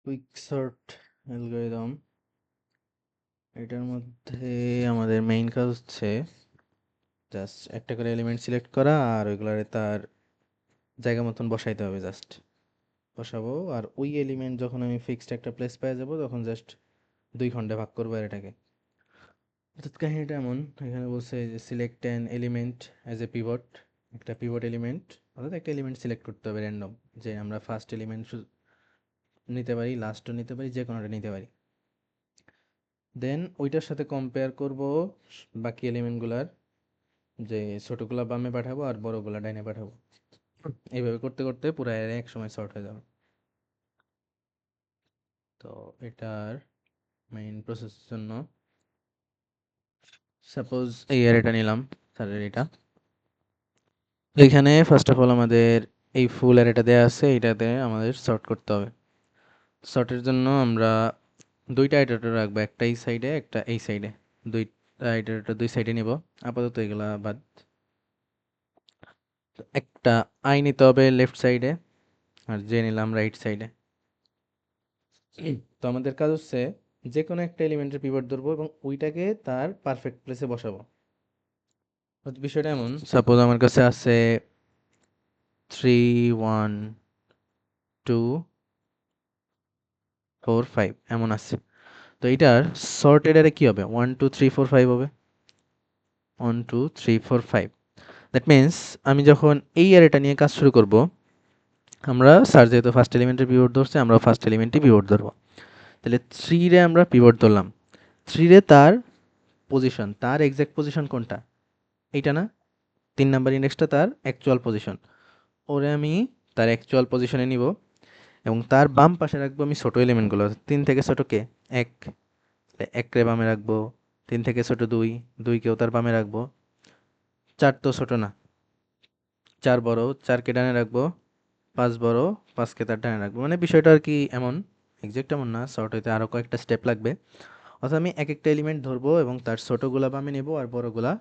Quick sort algorithm, এটার মধ্যে আমাদের মেইন কাজ হচ্ছে জাস্ট একটা করে এলিমেন্ট সিলেক্ট করা আর ওইগুলারে তার জায়গা মতন বসাইতে হবে। জাস্ট বসাবো আর ওই এলিমেন্ট যখন আমি ফিক্সড একটা প্লেস পেয়ে যাব তখন জাস্ট 2 খণ্ডে ভাগ করবো আর এটাকে। অর্থাৎ কাহিনীটা এমন, এখানে বলছে যে select an element as a pivot, একটা পিভট এলিমেন্ট অর্থাৎ একটা এলিমেন্ট সিলেক্ট করতে হবে র্যান্ডম, যে আমরা ফার্স্ট এলিমেন্ট নিতে পারি, লাস্টও নিতে পারি, যে কোনোটা নিতে পারি। দেন ওইটার সাথে কম্পেয়ার করব বাকি এলিমেন্টগুলার, যে ছোটগুলা বামে পাঠাবো আর বড়গুলা ডাইনে পাঠাবো। এইভাবে করতে করতে পুরো অ্যারে এক সময় সর্ট হয়ে যাবে। তো এটার মেইন প্রসেসের জন্য সাপোজ এই অ্যারেটা নিলাম, স্যারের এটা। এখানে ফার্স্ট অফ অল আমাদের এই ফুল অ্যারেটা দেওয়া আছে, এইটাতে আমাদের সর্ট করতে হবে। সর্টের জন্য আমরা দুইটা আইটারেটর রাখবো, একটা এই সাইডে একটা এই সাইডে। দুইটা আইটারেটর দুই সাইডে নিব, আপাতত এগুলা বাদ। একটা আই নিতে হবে লেফট সাইডে আর জে নিলাম রাইট সাইডে। তো আমাদের কাজ হচ্ছে যে কোনো একটা এলিমেন্টের পিভট ধরবো এবং ওইটাকে তার পারফেক্ট প্লেসে বসাবো। হয়তো বিষয়টা এমন, সাপোজ আমার কাছে আছে 3 1 2 4 5 এমন আছে। তো এটার সর্টেড আরে কি হবে, 1 2 3 4 5 হবে। 1 2 3 4 5, দ্যাট মিন্স আমি যখন এই অ্যারেটা নিয়ে কাজ শুরু করব, আমরা স্যার যেহেতু ফার্স্ট এলিমেন্টের পিভট ধরছে, আমরা ফার্স্ট এলিমেন্টই পিভট ধরবো। তাহলে 3 রে আমরা পিভট ধরলাম, 3 রে তার পজিশন, তার এক্সাক্ট পজিশন কোনটা, এইটা না, 3 নাম্বার ইন্ডেক্সটা তার অ্যাকচুয়াল পজিশন। ওরে আমি তার অ্যাকচুয়াল পজিশনে নিব এবং তার বাম পাশে রাখবো আমি ছোটো এলিমেন্টগুলো। 3 থেকে ছোটো কে, 1, 1 রে বামে রাখবো। 3 থেকে ছোটো 2, 2কেও তার বামে রাখবো। 4 তো ছোটো না, 4 বড়, 4কে ডানে রাখবো। 5 বড়, 5কে তার ডানে রাখবো। মানে বিষয়টা আর কি এমন, এক্সাক্ট এমন না, শর্ট হইতে আরও কয়েকটা স্টেপ লাগবে। অর্থাৎ আমি এক একটা এলিমেন্ট ধরবো এবং তার ছোটোগুলা বামে নেবো আর বড়গুলা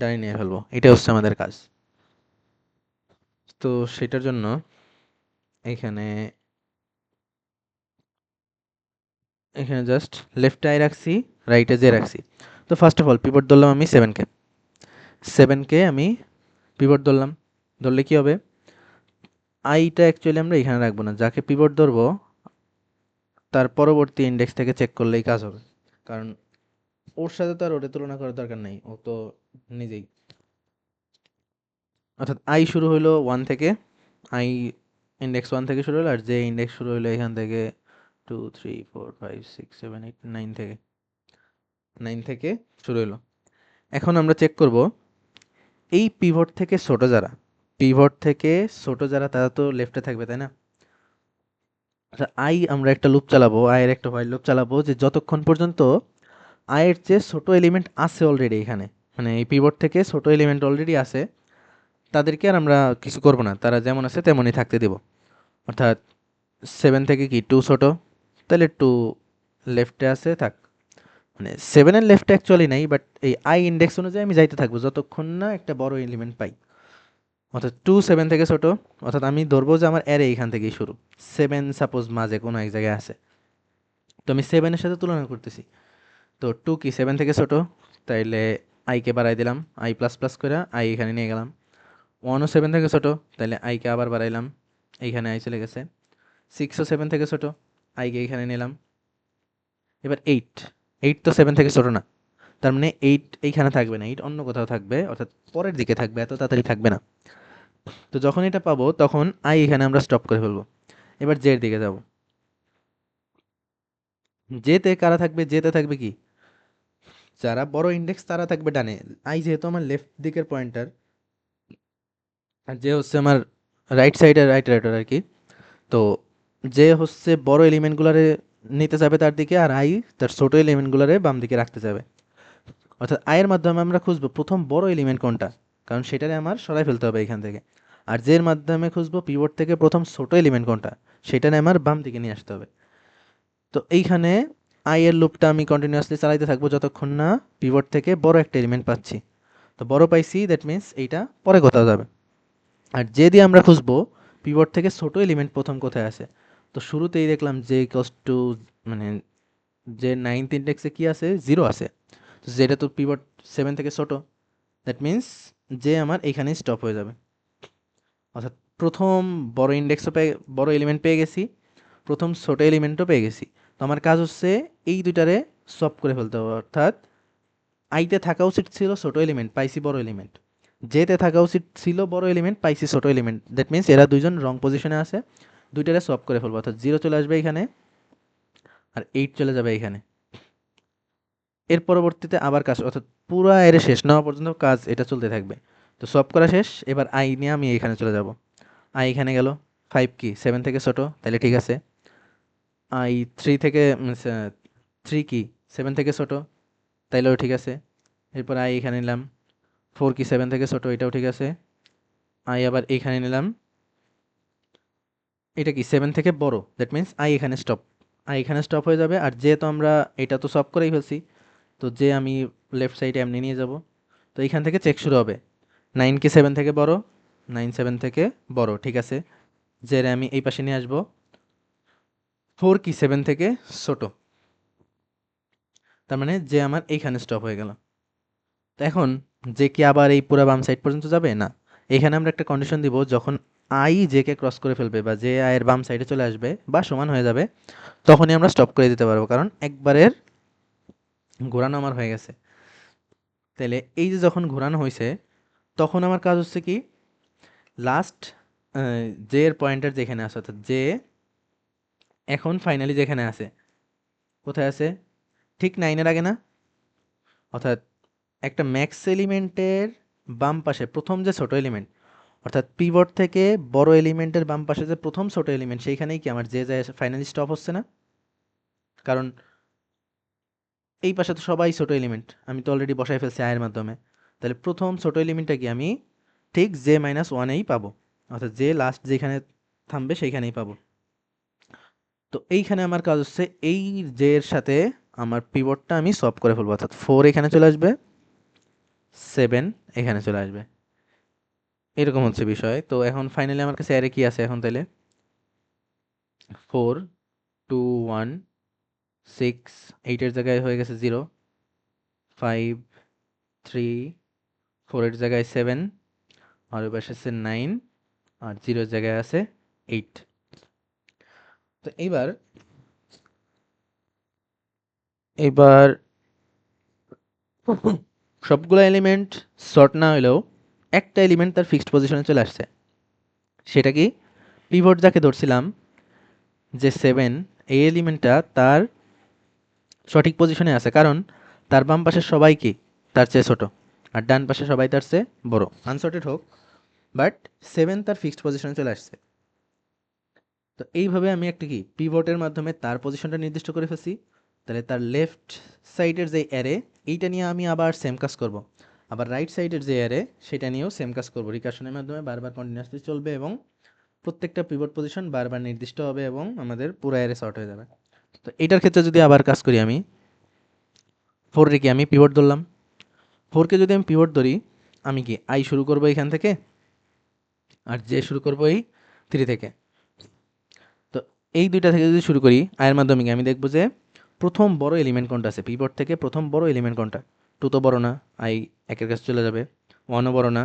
ডানে নিয়ে ফেলবো, এটা হচ্ছে আমাদের কাজ। তো সেটার জন্য এখানে এখানে জাস্ট লেফটে আই রাখছি, রাইটে জে রাখছি। তো ফার্স্ট অফ অল পিভট ধরলাম আমি 7কে, 7কে আমি পিভট ধরলাম। ধরলে কি হবে, আইটা অ্যাকচুয়ালি আমরা এখানে রাখবো না, যাকে পিভট ধরবো তার পরবর্তী ইন্ডেক্স থেকে চেক করলেই কাজ হবে। কারণ ওর সাথে তো আর ওটা তুলনা করার দরকার নেই, ও তো নিজেই। অর্থাৎ আই শুরু হইলো 1 থেকে, আই ইন্ডেক্স 1 থেকে শুরু হলো আর জে ইন্ডেক্স শুরু হইলো এখান থেকে 2 3 4 5 6 7 8 9 থেকে, 9 থেকে শুরু হইলো। এখন আমরা চেক করব এই পিভট থেকে ছোট যারা, পিভট থেকে ছোট যারা তারা তো লেফটে থাকবে, তাই না? আচ্ছা, আই আমরা একটা লুপ চালাবো, আয়ের একটা হোয়াইল লুপ চালাবো, যে যতক্ষণ পর্যন্ত আয়ের চেয়ে ছোট এলিমেন্ট আছে অলরেডি এখানে, মানে এই পিভট থেকে ছোট এলিমেন্ট অলরেডি আছে, তাদেরকে আর আমরা কিছু করব না, তারা যেমন আছে তেমনই থাকতে দেব। অর্থাৎ 7 থেকে কি 2 ছোট, তাহলে 2 লেফটে আছে থাক। মানে 7-এর লেফটে অ্যাকচুয়ালি নাই, বাট এই আই ইন্ডেক্স অনুযায়ী আমি যাইতে থাকবো যতক্ষণ না একটা বড় এলিমেন্ট পাই। অর্থাৎ 2 7 থেকে ছোট, অর্থাৎ আমি ধরবো যে আমার অ্যারে এখান থেকেই শুরু। 7 সাপোজ মাঝে কোনো এক জায়গায় আছে, তো আমি 7-এর সাথে তুলনা করতেছি। তো 2 কি 7 থেকে ছোট, তাইলে আইকে বাড়াই দিলাম, আই প্লাস প্লাস করে আই এখানে নিয়ে গেলাম। 1ও 7 থেকে ছোট, তাহলে আইকে আবার বাড়াইলাম, এইখানে আই চলে গেছে। 6ও 7 থেকে ছোট, আইকে এইখানে নিলাম। এবার 8, 8 তো 7 থেকে ছোট না, তার মানে 8 এইখানে থাকবে না, 8 অন্য কোথাও থাকবে, অর্থাৎ পরের দিকে থাকবে, এত তাড়াতাড়ি থাকবে না। তো যখন এটা পাবো তখন আই এখানে আমরা স্টপ করে ফেলবো। এবার জের দিকে যাব, জেতে কারা থাকবে, জেতে থাকবে কি, যারা বড় ইন্ডেক্স তারা থাকবে ডানে। আই যেহেতু আমার লেফট দিকের পয়েন্টার আর যে হচ্ছে আমার রাইট সাইডের রাইটার আর কি, তো যে হচ্ছে বড় এলিমেন্টগুলারে নিতে যাবে তার দিকে, আর আই তার ছোট এলিমেন্টগুলারে বাম দিকে রাখতে যাবে। অর্থাৎ আয়ের মাধ্যমে আমরা খুঁজবো প্রথম বড় এলিমেন্ট কোনটা, কারণ সেটারে আমার সরাই ফেলতে হবে এখান থেকে। আর জের মাধ্যমে খুঁজবো পিভট থেকে প্রথম ছোট এলিমেন্ট কোনটা, সেটারে আমার বাম দিকে নিয়ে আসতে হবে। তো এইখানে আই এর লুপটা আমি কন্টিনিউয়াসলি চালাইতে থাকবো যতক্ষণ না পিভট থেকে বড় একটা এলিমেন্ট পাচ্ছি। তো বড় পাইছি, দ্যাট মিন্স এইটা পরে কোথাও যাবে। আর যে দিয়ে আমরা খুঁজবো পিভট থেকে ছোট এলিমেন্ট প্রথম কোথায় আছে, তো শুরুতেই দেখলাম যে ইকুয়ালস টু মানে যে 9th ইন্ডেক্সে কি আছে, 0 আছে। তো যেটা তো পিভট 7 থেকে ছোট, দ্যাট মিন্স যে আমার এখানেই স্টপ হয়ে যাবে। অর্থাৎ প্রথম বড় ইন্ডেক্সও বড় এলিমেন্ট পেয়ে গেছি, প্রথম ছোট এলিমেন্টও পেয়ে গেছি। তো আমার কাজ হচ্ছে এই দুইটারে সলভ করে ফেলতে হবে। অর্থাৎ আইতে থাকা উচিত ছিল ছোট এলিমেন্ট, পাইছি বড় এলিমেন্ট। জেতে থাকা উচিত ছিল বড় এলিমেন্ট, পাইছি ছোট এলিমেন্ট। দ্যাট মিন্স এরা দুইজন রং পজিশনে আছে, দুইটারে সলভ করে ফেলবো। অর্থাৎ 0 চলে আসবে এখানে আর 8 চলে যাবে এখানে। এর পরবর্তীতে আবার কাজ, অর্থাৎ পুরো এর শেষ না হওয়া পর্যন্ত কাজ এটা চলতে থাকবে। তো সলভ করা শেষ, এবার আই নিয়ে আমি এখানে চলে যাব। আই এখানে গেল, 5 কি 7 থেকে ছোট, তাহলে ঠিক আছে। আই 3 থেকে 3 কি 7 থেকে ছোট, তাইলেও ঠিক আছে। এরপর আই এখানে নিলাম, 4 কি 7 থেকে ছোট, এটাও ঠিক আছে। আই আবার এখানে নিলাম, এটা কি 7 থেকে বড়, দ্যাট মিন্স আই এখানে স্টপ। আই এখানে স্টপ হয়ে যাবে। আর যেহেতু আমরা এটা তো সলভ করেই ফেলছি, তো যে আমি লেফট সাইডে এমনি নিয়ে যাব। তো এইখান থেকে চেক শুরু হবে, 9 কি 7 থেকে বড়, 9 7 থেকে বড়, ঠিক আছে। যে আমি এই পাশে নিয়ে আসবো, 4 কি 7 থেকে ছোট, তার মানে যে আমার এইখানে স্টপ হয়ে গেল। তো এখন যে কি আবার এই পুরো বাম সাইড পর্যন্ত যাবে না, এখানে আমরা একটা কন্ডিশন দিব, যখন আই জে কে ক্রস করে ফেলবে বা যে আয়ের বাম সাইডে চলে আসবে বা সমান হয়ে যাবে, তখনই আমরা স্টপ করে দিতে পারবো, কারণ একবারের ঘোরানো আমার হয়ে গেছে। তাহলে এই যে যখন ঘোরানো হয়েছে, তখন আমার কাজ হচ্ছে কি, লাস্ট জে এর পয়েন্টার যেখানে আছে, অর্থাৎ জে এখন ফাইনালি যেখানে আছে, কোথায় আছে, ঠিক 9-এর আগে না। অর্থাৎ একটা ম্যাক্স এলিমেন্টের বাম পাশে প্রথম যে ছোট এলিমেন্ট, অর্থাৎ পিভট থেকে বড় এলিমেন্টের বাম পাশে যে প্রথম ছোট এলিমেন্ট, সেইখানেই কি আমার যে যায় ফাইনালি স্টপ হচ্ছে না। কারণ এই পাশে তো সবাই ছোট এলিমেন্ট, আমি তো অলরেডি বসাই ফেলছি আয়ের মাধ্যমে। তাহলে প্রথম ছোট এলিমেন্টটা কি আমি ঠিক জে মাইনাস ওয়ানেই পাবো, অর্থাৎ যে লাস্ট যেখানে থামবে সেইখানেই পাবো। তো এইখানে আমার কাজ হচ্ছে এই জে এর সাথে আমার পিভটটা আমি সলভ করে ফেলবো। অর্থাৎ 4 এখানে চলে আসবে, 7 এখানে চলে আসবে, এরকম হচ্ছে বিষয়। তো এখন ফাইনালি আমার কাছে অ্যারে কি আছে এখন, তাহলে 4 2 1 6, 8 এর জায়গায় হয়ে গেছে 0, 5 3 4 এর জায়গায় 7, আর ওই পাশে আছে 9, আর 0 এর জায়গায় আছে 8। তো এইবার এবার সবগুলো এলিমেন্ট সর্ট না হলেও একটা এলিমেন্ট তার ফিক্সড পজিশনে চলে আসছে। সেটা কি, পিভট যাকে ধরছিলাম যে 7, এই এলিমেন্টটা তার সঠিক পজিশনে আছে, কারণ তার বাম পাশের সবাই কি তার চেয়ে ছোট, আর ডান পাশে সবাই তার চেয়ে বড়, আনসর্টেড হোক, বাট 7 তার ফিক্সড পজিশনে চলে আসছে। তো এইভাবে আমি একটা কি পিভটের মাধ্যমে তার পজিশনটা নির্দিষ্ট করে ফেলছি। তাহলে তার লেফট সাইডের যে অ্যারে, এইটা নিয়ে আমি আবার সেম কাজ করব। আবার রাইট সাইডের যে অ্যারে, সেটা নিয়েও সেম কাজ করব। রিকার্শনের মাধ্যমে বারবার কন্টিনিউয়াসলি চলবে এবং প্রত্যেকটা পিভট পজিশন বারবার নির্দিষ্ট হবে এবং আমাদের পুরো অ্যারে সর্ট হয়ে যাবে। তো এটার ক্ষেত্রে যদি আবার কাজ করি, আমি 4 রে কি আমি পিভট ধরলাম, 4কে যদি আমি পিভট ধরি, আমি কি আই শুরু করব এখান থেকে, আর জে শুরু করব এই 3 থেকে। তো এই দুইটা থেকে যদি শুরু করি আয়ের মাধ্যমে, আমি দেখব যে প্রথম বড় এলিমেন্ট কোনটা আছে, পিভট থেকে প্রথম বড় এলিমেন্ট কোনটা। 2 তো বড় না, আই 1-এর কাছে চলে যাবে, 1ও বড় না,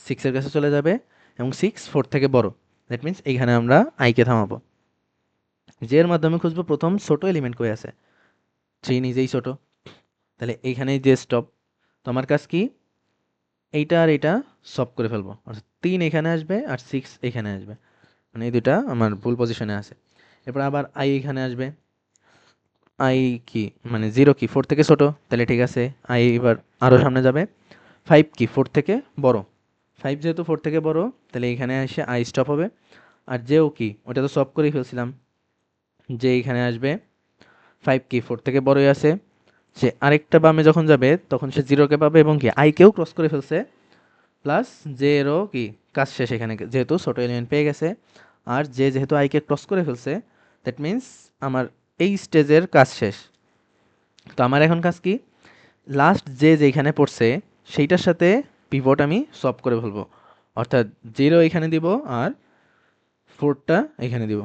6-এর কাছে চলে যাবে, এবং 6 4 থেকে বড়। দ্যাট মিন্স এইখানে আমরা আইকে থামাবো। জে এর মাধ্যমে খুঁজবো প্রথম ছোট এলিমেন্ট কই আছে, 3 নিজেই ছোট, তাহলে এইখানেই যে স্টপ। তো আমার কাজ কি, এইটা আর এটা সলভ করে ফেলবো। অর্থাৎ 3 এখানে আসবে আর 6 এখানে আসবে, মানে এই দুটা আমার ভুল পজিশনে আছে। এরপর আবার আই এখানে আসবে, আই কি মানে 0 কি 4 থেকে ছোট, তাহলে ঠিক আছে, আই এবার আরও সামনে যাবে। 5 কি 4 থেকে বড়, 5 যেহেতু 4 থেকে বড়, তাহলে এখানে এসে আই স্টপ হবে। আর যেও কি ওটা তো সলভ করেই ফেলছিলাম, যে এখানে আসবে, 5 কি 4 থেকে বড়ই আছে, সে আরেকটা বামে যখন যাবে তখন সে 0-কে পাবে এবং কি আইকেও ক্রস করে ফেলছে, প্লাস জে এরও কি কাজ শেষ এখানে, যেহেতু ছোট এলিমেন্ট পেয়ে গেছে। আর যে যেহেতু আইকে ক্রস করে ফেলছে, দ্যাট মিন্স আমার এই স্টেজের কাজ শেষ। তো আমার এখন কাজ কি, লাস্ট যে যেখানে পড়ছে সেইটার সাথে পিভট আমি সলভ করে ফেলবো। অর্থাৎ 0 এখানে দিব আর 4টা এখানে দিব।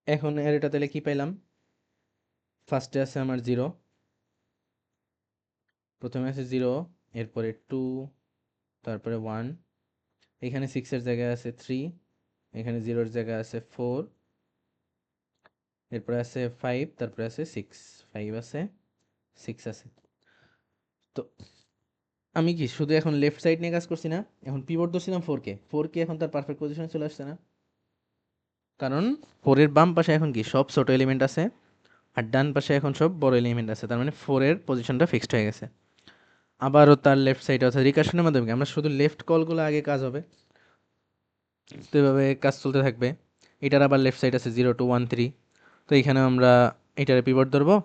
এখন অ্যারেটা তাহলে কি পাইলাম? ফার্স্টে আছে আমার 0, প্রথমে আছে 0, এরপরে 2, তারপরে 1, এখানে 6 এর জায়গায় আছে 3, এখানে 0 এর জায়গায় আছে 4, এরপরে আছে 5, তারপরে আছে 6, 5 আছে, 6 আছে। তো আমি কি শুধু এখন লেফট সাইড নিয়ে কাজ করছি না? এখন পিভট ধরছিলাম 4 কে, 4 কে এখন তার পারফেক্ট পজিশনে চলে আসছে না? কারণ 4 এর বাম পাশে এখন কি সব ছোট এলিমেন্ট আছে, আর ডান পাশে এখন সব বড় এলিমেন্ট আছে, তার মানে 4 এর পজিশনটা ফিক্সড হয়ে গেছে। আবারও তার লেফট সাইডে অর্থাৎ রিকার্শনের মাধ্যমে কি আমরা শুধু লেফট কলগুলো আগে কাজ হবে, তো এভাবে কাজ চলতে থাকবে। এটার আবার লেফট সাইড আছে 0 2 1 3, তো এইখানে আমরা এটারে পিভট ধরবো,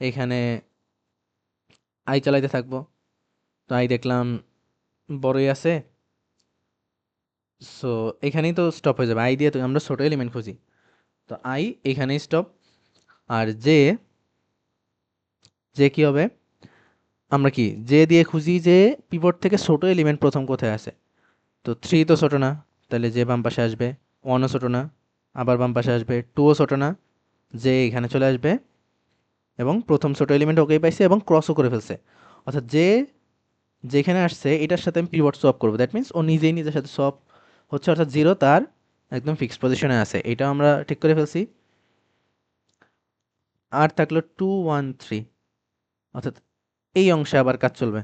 এইখানে আই চালাইতে থাকবো। তো আই দেখলাম বড়ই আছে, সো এখানেই তো স্টপ হয়ে যাবে। আই দিয়ে তো আমরা ছোট এলিমেন্ট খুঁজি, তো আই এখানেই স্টপ। আর জে, জে কি হবে? আমরা কি জে দিয়ে খুঁজি যে পিভট থেকে ছোট এলিমেন্ট প্রথম কোথায় আছে। তো 3 তো ছোট না, তাহলে জে বাম পাশে আসবে। 1ও ছোট না, আবার বাম পাশে আসবে। 2ও ছোট না, জে এখানে চলে আসবে এবং প্রথম ছোট এলিমেন্ট ওকেই পাইছে এবং ক্রসও করে ফেলছে। অর্থাৎ যে যেখানে আসছে এটার সাথে আমি পিভট সোয়াপ করবো, দ্যাট মিন্স ও নিজেই নিজের সাথে সোয়াপ হচ্ছে, অর্থাৎ 0 তার একদম ফিক্সড পজিশনে আছে, এটা আমরা ঠিক করে ফেলছি। আর থাকলো 2 1 3, অর্থাৎ এই অংশে আবার কাজ চলবে।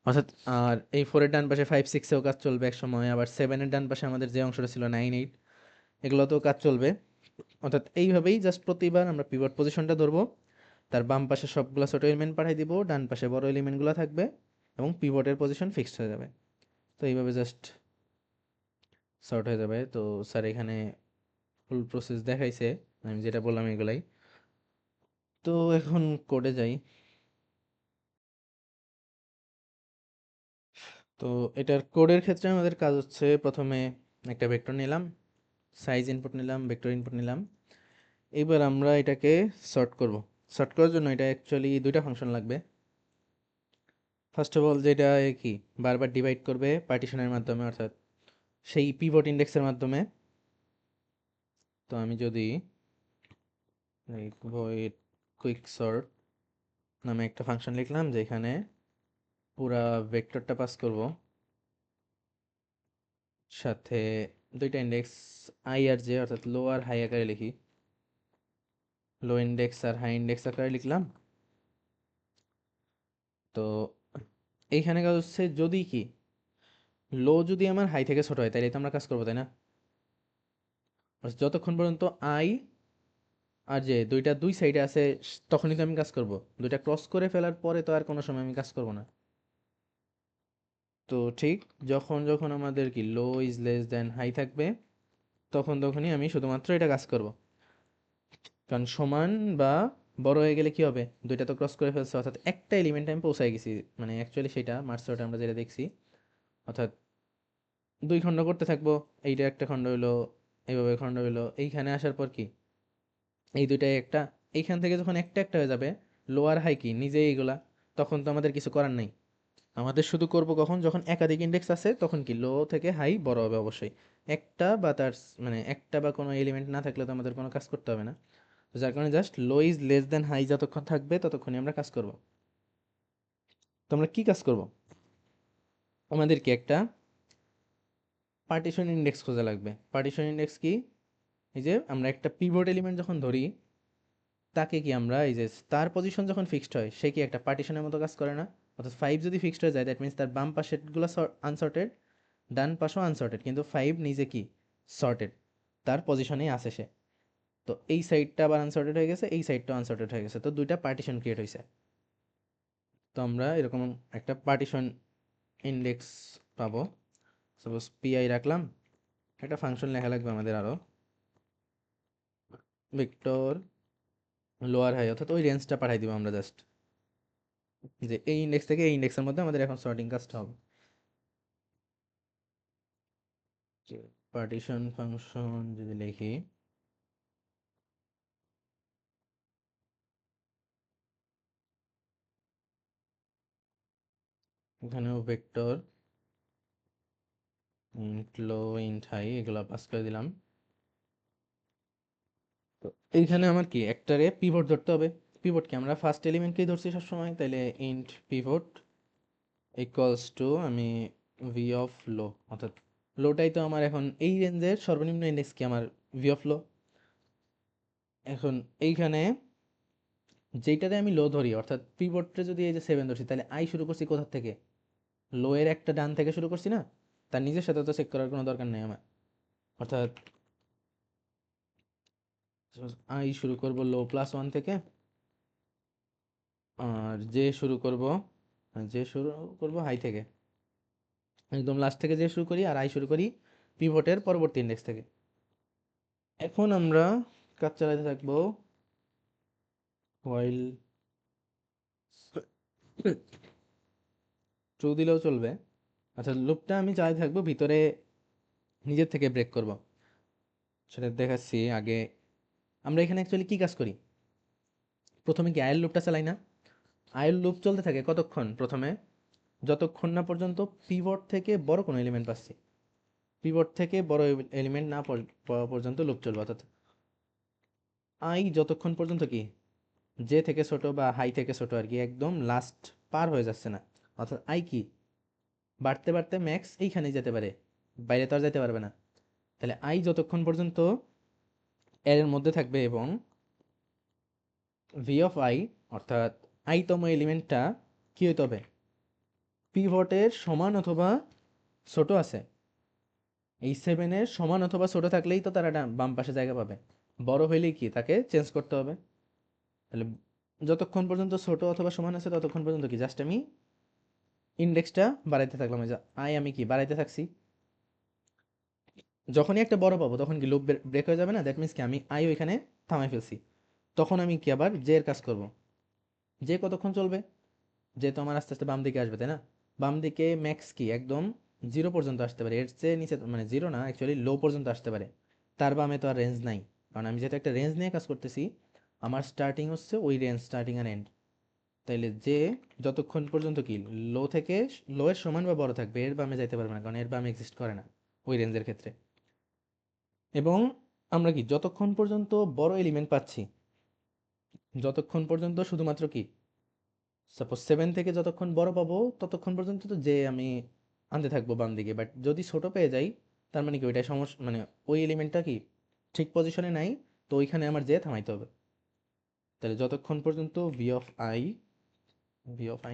অর্থাৎ আর এই 4 এর ডান পাশে 5 6 এও কাজ চলবে এক সময়, আবার 7 এর ডান পাশে আমাদের যে অংশটা ছিল 9 8, এগুলোতেও কাজ চলবে। অর্থাৎ এইভাবেই জাস্ট প্রতিবার আমরা পিভট পজিশনটা ধরবো, তার বাম পাশে সবগুলো ছোট এলিমেন্ট পাঠিয়ে দিব, ডান পাশে বড় এলিমেন্টগুলো থাকবে এবং পিভটের পজিশন ফিক্সড হয়ে যাবে। তো এইভাবে জাস্ট সর্ট হয়ে যাবে। তো স্যার এখানে ফুল প্রসেস দেখাইছে, আমি যেটা বললাম এগুলাই। তো এখন কোডে যাই। তো এটার কোডের ক্ষেত্রে আমাদের কাজ হচ্ছে প্রথমে একটা ভেক্টর নিলাম, সাইজ ইনপুট নিলাম, ভেক্টর ইনপুট নিলাম। এবার আমরা এটাকে সর্ট করব। সর্ট করার জন্য এটা অ্যাকচুয়ালি দুইটা ফাংশন লাগবে। ফার্স্ট অফ অল যেটা কি বারবার ডিভাইড করবে পার্টিশনের মাধ্যমে, অর্থাৎ সেই পিভট ইন্ডেক্সের মাধ্যমে। তো আমি যদি ভয়েড কুইক সর্ট নামে একটা ফাংশন লিখলাম, যেখানে পুরা ভেক্টরটা পাস করব, সাথে দুইটা ইন্ডেক্স আই আর জে, অর্থাৎ লো আর হাই আকারে লিখি। লো ইন্ডেক্স আর হাই ইন্ডেক্স আকারে লিখলাম। তো এইখানে কাজ হচ্ছে যদি কি লো যদি আমার হাই থেকে ছোট হয়, তাহলে তো আমরা কাজ করবো, তাই না? যতক্ষণ পর্যন্ত আই আর যে দুইটা দুই সাইডে আছে তখনই তো আমি কাজ করব। দুইটা ক্রস করে ফেলার পরে তো আর কোনো সময় আমি কাজ করব না। তো ঠিক যখন যখন আমাদের কি লো ইজ লেস দেন হাই থাকবে, তখন তখনই আমি শুধুমাত্র এটা কাজ করব। কারণ সমান বা বড় হয়ে গেলে কি হবে, দুইটা তো ক্রস করে ফেলছে, অর্থাৎ একটা এলিমেন্ট আমি পৌঁছায় গেছি। মানে অ্যাকচুয়ালি সেটা মার্কস আমরা যেটা দেখছি, অর্থাৎ দুই খণ্ড করতে থাকবো। এইটা একটা খণ্ড হইলো, এইভাবে খণ্ড হইলো, এইখানে আসার পর কি এই দুইটাই একটা, এইখান থেকে যখন একটা একটা হয়ে যাবে, লোয়ার হাই কি নিজেই এইগুলা, তখন তো আমাদের কিছু করার নাই। আমাদের শুধু করব কখন, যখন একাধিক ইন্ডেক্স আছে, তখন কি লো থেকে হাই বড় হবে অবশ্যই। একটা বা তার মানে একটা বা কোনো এলিমেন্ট না থাকলে তো আমাদের কোনো কাজ করতে হবে না। তো যার কারণে just low is less then high যতক্ষণ থাকবে ততক্ষণই আমরা কাজ করব। তো আমরা কি কাজ করব? আমাদের কি একটা পার্টিশন ইন্ডেক্স খোঁজা লাগবে। পার্টিশন ইন্ডেক্স কি? এই যে আমরা একটা পিভট এলিমেন্ট যখন ধরি, তাকে কি আমরা এই যে তার পজিশন যখন ফিক্সড হয়, সে কি একটা পার্টিশনের মতো কাজ করে না? অর্থাৎ 5 যদি ফিক্সড হয়ে যায়, দ্যাট মিন্স তার বাম পাশেরগুলো আনসর্টেড, ডান পাশও আনসর্টেড, কিন্তু 5 নিজে কি সর্টেড, তার পজিশনেই আছে সে। তো এই সাইডটা আবার আনসর্টেড হয়ে গেছে, এই সাইডটাও আনসর্টেড হয়ে গেছে, তো দুইটা পার্টিশন ক্রিয়েট হয়েছে। তো আমরা এরকম একটা পার্টিশন ইন্ডেক্স পাবো। সাপোজ পিআই রাখলাম, একটা ফাংশন লেখা লাগবে আমাদের আরও, ভেক্টর লোয়ার হাই, অর্থাৎ ওই রেঞ্জটা পাঠাই দিব আমরা জাস্ট, যে এই ইন্ডেক্স থেকে এই ইন্ডেক্সের মধ্যে আমাদের এখন সর্টিং কাজটা হবে। পার্টিশন ফাংশন যদি লিখি, এখানেও ভেক্টর ইন্ট লো ইন্ট হাই এগুলো পাস করে দিলাম। তো এইখানে আমার কি একটারে পিভট ধরতে হবে। পিভট কি আমরা ফার্স্ট এলিমেন্টকেই ধরছি সবসময়, তাইলে ইন্ট পিভট ইকুয়ালস টু আমি ভি অফ লো, অর্থাৎ লোটাই তো আমার এখন এই রেঞ্জের সর্বনিম্ন ইন্ডেক্স কি আমার ভি অফ লো। এখন এইখানে যেইটাতে আমি লো ধরি, অর্থাৎ পিভটে যদি এই যে 7 ধরছি, তাহলে আই শুরু করছি কোথা থেকে? লো এর একটা ডান থেকে শুরু করছি না? তার নিজের সাথে তো চেক করার কোনো দরকার নেই আমার। অর্থাৎ আই শুরু করব লো +1 থেকে, আর যে শুরু করব হাই থেকে, একদম লাস্ট থেকে যে শুরু করি, আর আই শুরু করি পিভটের পরবর্তী ইন্ডেক্স থেকে। এখন আমরা কাজ চালাতে থাকবো হোয়াইল ট্রু দিলেও চলবে। আচ্ছা, লুপটা আমি চালাতে থাকবো, ভিতরে নিজের থেকে ব্রেক করব, সেটা দেখাচ্ছি আগে। আমরা এখানে অ্যাকচুয়ালি কি কাজ করি, প্রথমে কি আয়ের লুপটা চালাই না? আয়ের লুপ চলতে থাকে কতক্ষণ? প্রথমে যতক্ষণ না পর্যন্ত পিভট থেকে বড় কোনো এলিমেন্ট পাচ্ছি। পিভট থেকে বড় এলিমেন্ট না পাওয়া পর্যন্ত লুপ চলবে, অর্থাৎ আই যতক্ষণ পর্যন্ত কি জে থেকে ছোট বা হাই থেকে ছোট আর কি, একদম লাস্ট পার হয়ে যাচ্ছে না। অর্থাৎ আই কি বাড়তে বাড়তে ম্যাক্স এইখানেই যেতে পারে, বাইরে তো আর যেতে পারবে না। তাহলে আই যতক্ষণ পর্যন্ত এর মধ্যে থাকবে এবং ভি অফ আই, অর্থাৎ আইতম এলিমেন্টটা কি হইতে হবে, পিভটের সমান অথবা ছোট আছে। এই 7-এর সমান অথবা ছোট থাকলেই তো তারা বাম পাশে জায়গা পাবে। বড় হইলেই কি তাকে চেঞ্জ করতে হবে। তাহলে যতক্ষণ পর্যন্ত ছোট অথবা সমান আছে ততক্ষণ পর্যন্ত কি জাস্ট আমি ইন্ডেক্সটা বাড়াইতে থাকলাম। এই যে আই আমি কি বাড়াইতে থাকছি, যখনই একটা বড় পাবো তখন কি লুপ ব্রেক হয়ে যাবে না? দ্যাট মিনস কি আমি আই ওইখানে থামাই ফেলছি। তখন আমি কি আবার জে এর কাজ করব। জে কতক্ষণ চলবে? জে তো আমার আস্তে আস্তে বাম দিকে আসবে, তাই না? বাম দিকে ম্যাক্স কি একদম 0 পর্যন্ত আসতে পারে, এর চেয়ে নিচে মানে 0 না, অ্যাকচুয়ালি লো পর্যন্ত আসতে পারে। তার বামে তো আর রেঞ্জ নাই, কারণ আমি যেহেতু একটা রেঞ্জ নিয়ে কাজ করতেছি, আমার স্টার্টিং হচ্ছে ওই রেঞ্জ, স্টার্টিং আর এন্ড। তাইলে যে যতক্ষণ পর্যন্ত কি লো থেকে লো এর সমান বা বড় থাকবে, এর বামে যাইতে পারবে না, কারণ এর বামে এক্সিস্ট করে না ওই রেঞ্জের ক্ষেত্রে। এবং আমরা কি যতক্ষণ পর্যন্ত বড় এলিমেন্ট পাচ্ছি, যতক্ষণ পর্যন্ত শুধুমাত্র কি সাপোজ 7 থেকে যতক্ষণ বড় পাবো ততক্ষণ পর্যন্ত তো যে আমি আনতে থাকবো বাম দিকে। বাট যদি ছোট পেয়ে যাই, তার মানে কি ওইটা সমস্যা, মানে ওই এলিমেন্টটা কি ঠিক পজিশনে নাই, তো ওইখানে আমার যে থামাইতে হবে। তাহলে যতক্ষণ পর্যন্ত ভি অফ আই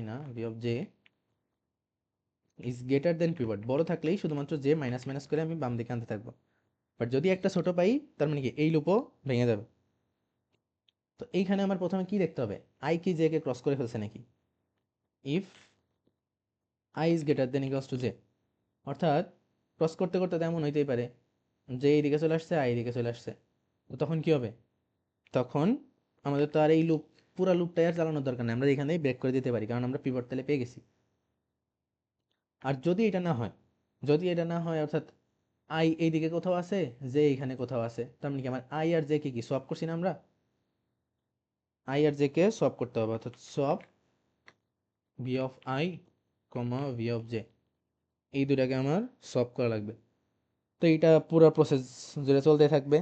না V of J is greater than pivot, বড় থাকলেই শুধুমাত্র যে মাইনাস মাইনাস করে আমি বাম দিকে আনতে থাকবো। বাট যদি একটা ছোট পাই, তার মানে কি এই লুপও ভেঙে যাবে। তো এইখানে আমার প্রথমে কি দেখতে হবে, আই কি জে কে ক্রস করে ফেলছে নাকি। If I is greater than equals to J, অর্থাৎ ক্রস করতে করতে তেমন হইতেই পারে যে এইদিকে চলে আসছে, আই এদিকে চলে আসছে। তো তখন কি হবে, তখন আমাদের তো আর এই লুপ পুরা লুপটাই আর চালানোর দরকার নেই, আমরা এখানেই ব্রেক করে দিতে পারি, কারণ আমরা পিভট তাহলে পেয়ে গেছি। আর যদি এটা না হয় অর্থাৎ আই এইদিকে কোথাও আছে, জে এইখানে কোথাও আছে, তার মানে কি আমার আই আর জে কে কি সোয়াপ করছি না আমরা? আই আর জে কে সোয়াপ করতে হবে, অর্থাৎ swap V of I comma V of J, এই দুটাকে আমার সোয়াপ করা লাগবে। তো এইটা পুরো প্রসেস জুড়ে চলতে থাকবে,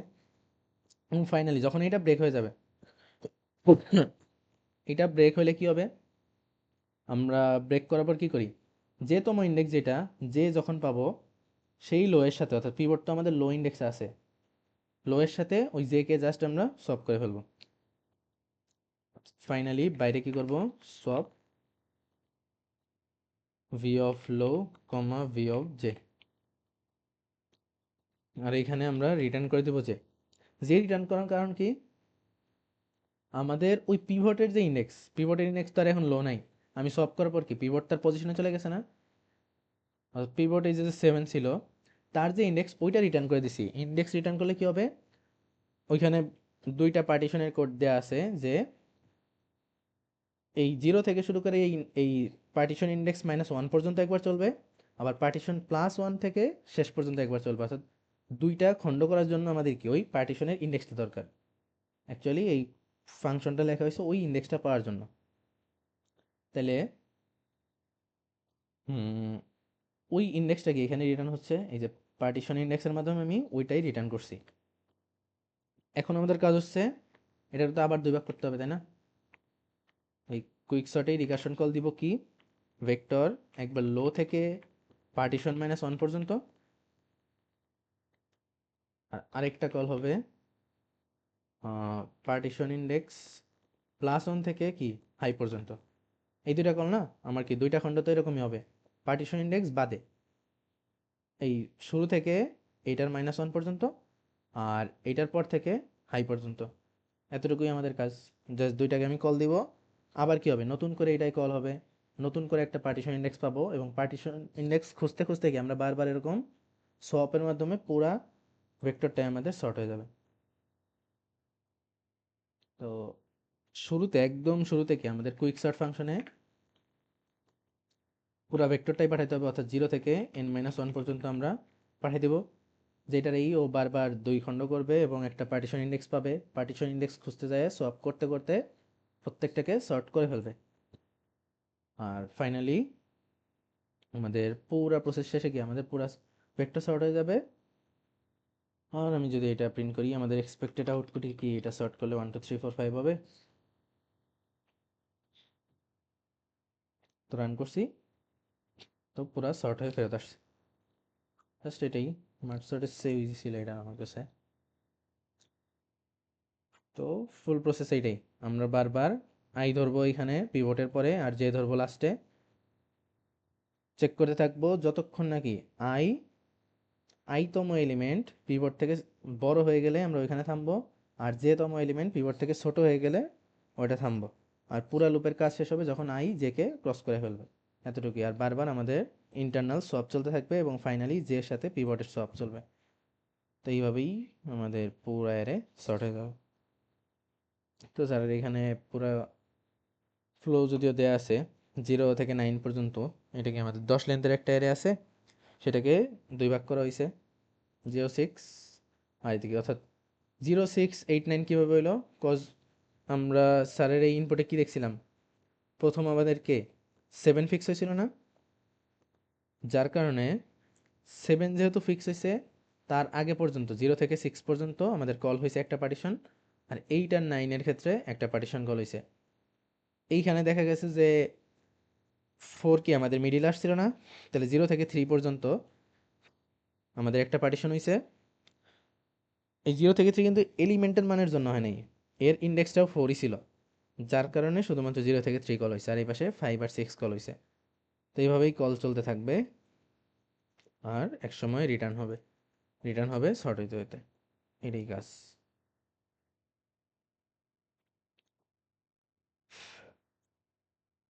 এবং ফাইনালি যখন এটা ব্রেক হয়ে যাবে, এটা ব্রেক হলে কি হবে, আমরা ব্রেক করার পর কি করি, যে তোমার ইন্ডেক্স যেটা যে যখন পাবো সেই লো এর সাথে, অর্থাৎ পিভট তো আমাদের লো ইন্ডেক্সে আছে, লো এর সাথে ওই জে কে জাস্ট আমরা সব করে ফেলবো। ফাইনালি বাইরে কি করব, সব V of low comma V of J, আর এখানে আমরা রিটার্ন করে দেবো জে। জে রিটার্ন করার কারণ কি, আমাদের ওই পিভটের ইন্ডেক্স তার এখন লো নাই, আমি সলভ করার পর কি পিভট তার পজিশনে চলে গেছে না? পিভট এই যে 7 ছিল, তার যে ইন্ডেক্স ওইটা রিটার্ন করে দিছি। ইন্ডেক্স রিটার্ন করলে কি হবে, ওইখানে দুইটা পার্টিশনের কোড দেওয়া আছে, যে এই 0 থেকে শুরু করে এই পার্টিশন ইন্ডেক্স -1 পর্যন্ত একবার চলবে, আবার পার্টিশন +1 থেকে শেষ পর্যন্ত একবার চলবে। অর্থাৎ দুইটা খণ্ড করার জন্য আমাদের কি ওই পার্টিশনের ইন্ডেক্সটা দরকার। অ্যাকচুয়ালি এই ফাংশনটা লেখা হয়েছে ওই ইন্ডেক্সটা পাওয়ার জন্য। তাহলে হুম, ওই ইন্ডেক্সটা কি এখানে রিটার্ন হচ্ছে, এই যে পার্টিশন ইন্ডেক্সের মাধ্যমে আমি ওইটাই রিটার্ন করছি। এখন আমাদের কাজ হচ্ছে এটার তো আবার দুই ভাগ করতে হবে, তাই না? এই কুইক সর্টে রিকারশন কল দিব কি, ভেক্টর একবার লো থেকে পার্টিশন -1 পর্যন্ত, আর আরেকটা কল হবে পার্টিশন ইন্ডেক্স +1 থেকে কি হাই পর্যন্ত। এই দুইটা কল না আমার কি দুইটা খণ্ড তো এরকমই হবে, পার্টিশন ইন্ডেক্স বাদে এই শুরু থেকে এইটার -1 পর্যন্ত আর এইটার পর থেকে হাই পর্যন্ত, এতটুকুই আমাদের কাজ। জাস্ট দুইটাকে আমি কল দিব, আবার কি হবে নতুন করে এটাই কল হবে, নতুন করে একটা পার্টিশন ইন্ডেক্স পাবো এবং পার্টিশন ইন্ডেক্স খুঁজতে খুঁজতে কি আমরা বারবার এরকম সোয়াপের মাধ্যমে পুরা ভেক্টরটাই আমাদের সর্ট হয়ে যাবে। তো শুরুতে একদম শুরুতে কি আমাদের কুইক সর্ট ফাংশনে পুরা ভেক্টরটাই পাঠাইতে হবে, অর্থাৎ 0 থেকে n-1 পর্যন্ত আমরা পাঠিয়ে দেব, যেটার এই ও বারবার দুই খণ্ড করবে এবং একটা পার্টিশন ইন্ডেক্স পাবে, পার্টিশন ইন্ডেক্স খুঁজতে যায় সোয়াপ করতে করতে প্রত্যেকটাকে সর্ট করে ফেলবে, আর ফাইনালি আমাদের পুরা প্রসেস শেষে গিয়ে আমাদের পুরা ভেক্টর সর্ট হয়ে যাবে। আর আমি যদি এটা প্রিন্ট করি আমাদের এক্সপেক্টেড আউটপুট কি, এটা সর্ট করলে 1 2 3 4 5 হবে। তো রান করছি, তো পুরা সর্ট হয়ে ফেরত আসছে। জাস্ট এটাই, মার্ক সর্টের চেয়ে ইজি ছিল এটা আমার কাছে। তো ফুল প্রসেস এইটাই, আমরা বারবার আই ধরবো এখানে পিভটের পরে আর জে ধরবো লাস্টে, চেক করতে থাকবো যতক্ষণ নাকি আই তম এলিমেন্ট পিভট থেকে বড় হয়ে গেলে আমরা ওইখানে থামবো, আর জে তম এলিমেন্ট পিভট থেকে ছোট হয়ে গেলে ওইটা থামবো। আর পুরা লুপের কাজ শেষ হবে যখন আই জে কে ক্রস করে ফেলবে, এতটুকুই। আর বারবার আমাদের ইন্টারনাল সোয়াপ চলতে থাকবে এবং ফাইনালি জে এর সাথে পিভটের সোয়াপ চলবে। তো এইভাবেই আমাদের পুরা অ্যারে সর্ট হয়ে যাবে। তো স্যার এখানে পুরা ফ্লো যদিও দেয়া আছে 0 থেকে 9 পর্যন্ত, এটাকে আমাদের 10 লেন্থের একটা অ্যারে আছে, সেটাকে দুই ভাগ করা হয়েছে, 0 6 আর এদিকে, অর্থাৎ 0 6 8 9 কীভাবে হইলো, কজ আমরা স্যারের এই ইনপুটে কি দেখছিলাম, প্রথম আমাদেরকে 7 ফিক্স হয়েছিল না, যার কারণে 7 যেহেতু ফিক্স হয়েছে তার আগে পর্যন্ত 0 থেকে 6 পর্যন্ত আমাদের কল হয়েছে একটা পার্টিশন, আর 8 আর 9-এর ক্ষেত্রে একটা পার্টিশন কল হয়েছে। এইখানে দেখা গেছে যে 4 কি আমাদের মিডিল আসছিল না, তাহলে 0 থেকে 3 পর্যন্ত আমাদের একটা পার্টিশন হয়েছে। এই 0 থেকে 3 কিন্তু এলিমেন্টের মানের জন্য হয় নাই, এর ইন্ডেক্সটাও 4ই ছিল, যার কারণে শুধুমাত্র 0 থেকে 3 কল হয়েছে, আর এই পাশে 5 আর 6 কল হয়েছে। তো এইভাবেই কল চলতে থাকবে, আর এক সময় রিটার্ন হবে, সর্ট হইতে হইতে, এটাই কাজ।